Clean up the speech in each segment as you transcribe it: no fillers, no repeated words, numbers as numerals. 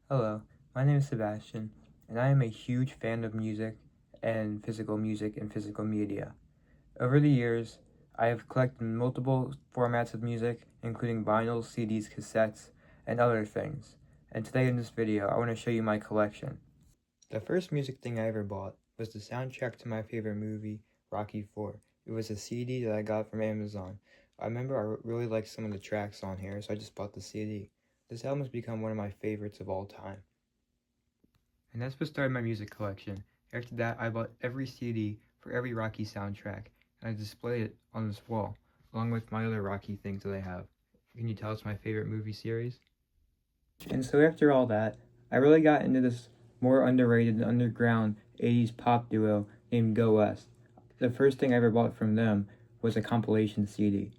Hello, my name is Sebastian, and I am a huge fan of music and physical media. Over the years, I have collected multiple formats of music, including vinyls, CDs, cassettes, and other things. And today in this video, I want to show you my collection. The first music thing I ever bought was the soundtrack to my favorite movie, Rocky IV. It was a CD that I got from Amazon. I remember I really liked some of the tracks on here, so I just bought the CD. This album has become one of my favorites of all time. And that's what started my music collection. After that, I bought every CD for every Rocky soundtrack, and I displayed it on this wall, along with my other Rocky things that I have. Can you tell it's my favorite movie series? And so after all that, I really got into this more underrated and underground 80s pop duo named Go West. The first thing I ever bought from them was a compilation CD.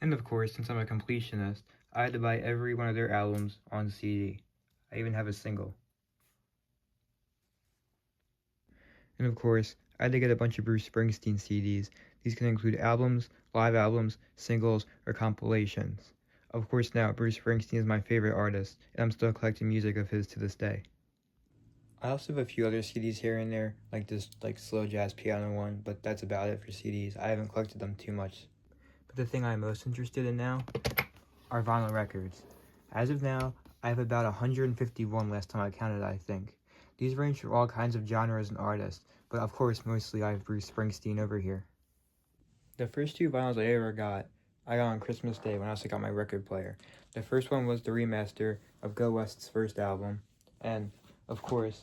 And of course, since I'm a completionist, I had to buy every one of their albums on CD. I even have a single. And of course, I had to get a bunch of Bruce Springsteen CDs. These can include albums, live albums, singles, or compilations. Of course now, Bruce Springsteen is my favorite artist, and I'm still collecting music of his to this day. I also have a few other CDs here and there, like this slow jazz piano one, but that's about it for CDs. I haven't collected them too much. But the thing I'm most interested in now are vinyl records. As of now, I have about 151 last time I counted, I think. These range from all kinds of genres and artists, but of course mostly I have Bruce Springsteen over here. The first two vinyls I ever got, I got on Christmas Day when I also got my record player. The first one was the remaster of Go West's first album, and of course,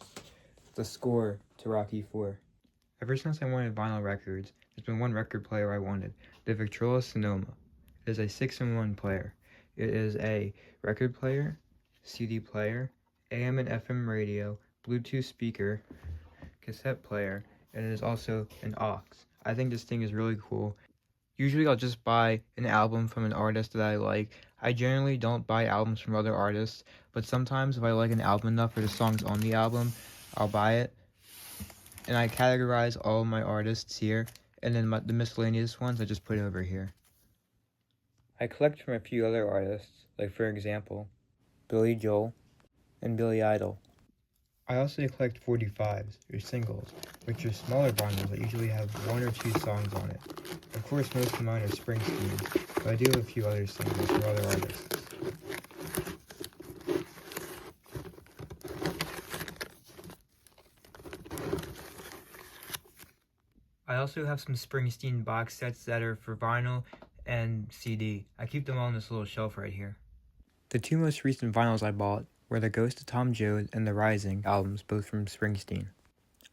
the score to Rocky IV. Ever since I wanted vinyl records, there's been one record player I wanted, the Victrola Sonoma. It is a 6-in-1 player. It is a record player, CD player, AM and FM radio, Bluetooth speaker, cassette player, and it is also an aux. I think this thing is really cool. Usually I'll just buy an album from an artist that I like. I generally don't buy albums from other artists, but sometimes if I like an album enough or the songs on the album, I'll buy it. And I categorize all of my artists here, and then the miscellaneous ones I just put over here. I collect from a few other artists, like for example, Billy Joel and Billy Idol. I also collect 45s, or singles, which are smaller bundles that usually have 1 or 2 songs on it. Of course, most of mine are Springsteen, but I do have a few other singles from other artists. I also have some Springsteen box sets that are for vinyl and CD. I keep them all on this little shelf right here. The two most recent vinyls I bought were the Ghost of Tom Joad and the Rising albums, both from Springsteen.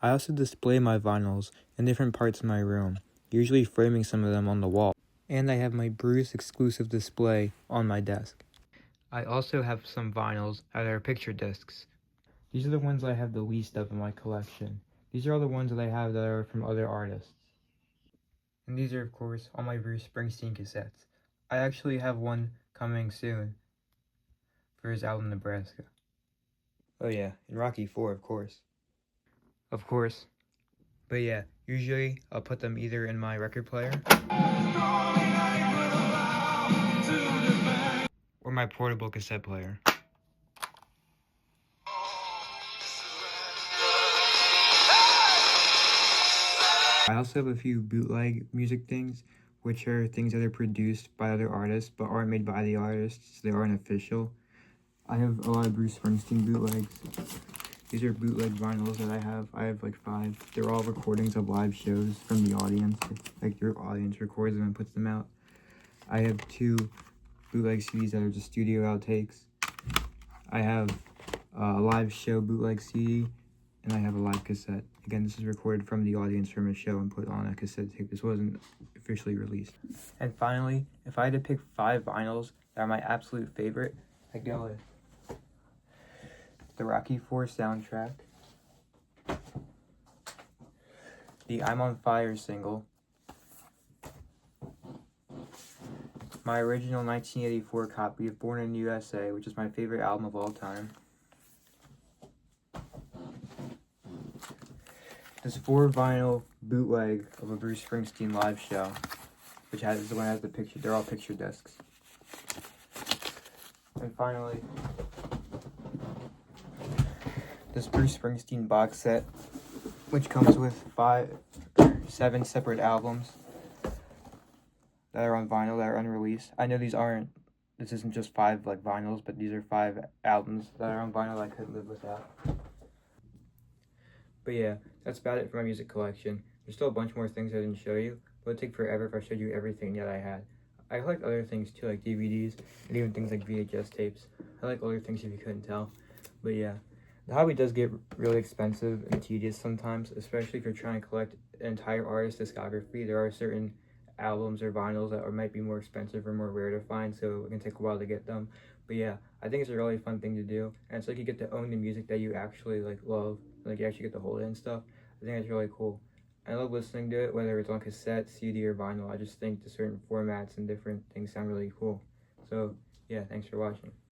I also display my vinyls in different parts of my room, usually framing some of them on the wall. And I have my Bruce exclusive display on my desk. I also have some vinyls that are picture discs. These are the ones I have the least of in my collection. These are all the ones that I have that are from other artists. And these are, of course, all my Bruce Springsteen cassettes. I actually have one coming soon for his album Nebraska. Oh yeah, and Rocky IV, of course. Of course. But yeah, usually I'll put them either in my record player or my portable cassette player. I also have a few bootleg music things, which are things that are produced by other artists but aren't made by the artists, so they aren't official. I have a lot of Bruce Springsteen bootlegs. These are bootleg vinyls that I have. I have like 5. They're all recordings of live shows from the audience. Like your audience records them and puts them out. I have 2 bootleg CDs that are just studio outtakes. I have a live show bootleg CD, and I have a live cassette. Again, this is recorded from the audience from a show and put on a cassette tape. This wasn't officially released. And finally, if I had to pick 5 vinyls that are my absolute favorite, I'd go with the Rocky IV soundtrack, the I'm on Fire single, my original 1984 copy of Born in the USA, which is my favorite album of all time, this 4 vinyl bootleg of a Bruce Springsteen live show, which has the one that has the picture. They're all picture discs. And finally, this Bruce Springsteen box set, which comes with 7 separate albums that are on vinyl that are unreleased. I know this isn't just 5 like vinyls, but these are 5 albums that are on vinyl I couldn't live without. But yeah, that's about it for my music collection. There's still a bunch more things I didn't show you, but it'd take forever if I showed you everything that I had. I collect other things too, like DVDs, and even things like VHS tapes. I like other things if you couldn't tell. But yeah, the hobby does get really expensive and tedious sometimes, especially if you're trying to collect an entire artist's discography. There are certain albums or vinyls that might be more expensive or more rare to find, so it can take a while to get them. But yeah, I think it's a really fun thing to do, and it's like you get to own the music that you actually like love, like you actually get to hold it and stuff. I think that's really cool. I love listening to it, whether it's on cassette, CD, or vinyl. I just think the certain formats and different things sound really cool. So yeah, thanks for watching.